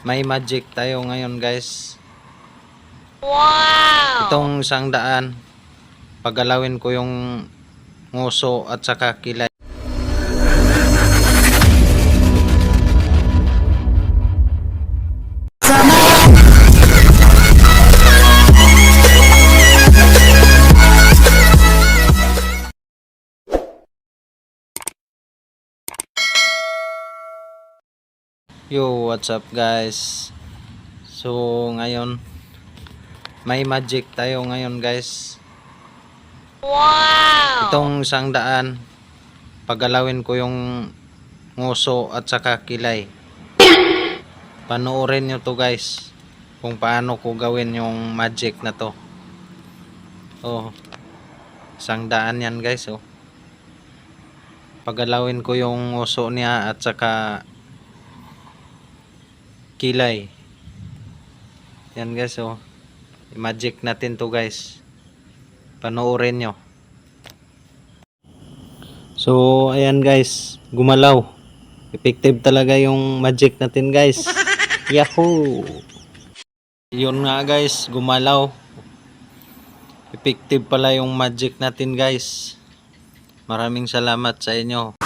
May magic tayo ngayon guys. Wow! Itong 100, pagalawin ko yung nguso at saka kilay. Yo, what's up guys? So ngayon may magic tayo ngayon guys. Wow! Itong 100, pagalawin ko yung nguso at saka kilay. Panoorin nyo to guys, kung paano ko gawin yung magic na to. Oh, 100 yan guys. Oh, pagalawin ko yung nguso niya at saka kilay. Yan guys. Oh, magic natin to guys, panoorin nyo. So ayan guys, gumalaw. Effective talaga yung magic natin guys. Yahoo! Yun nga guys, gumalaw. Effective pala yung magic natin guys. Maraming salamat sa inyo.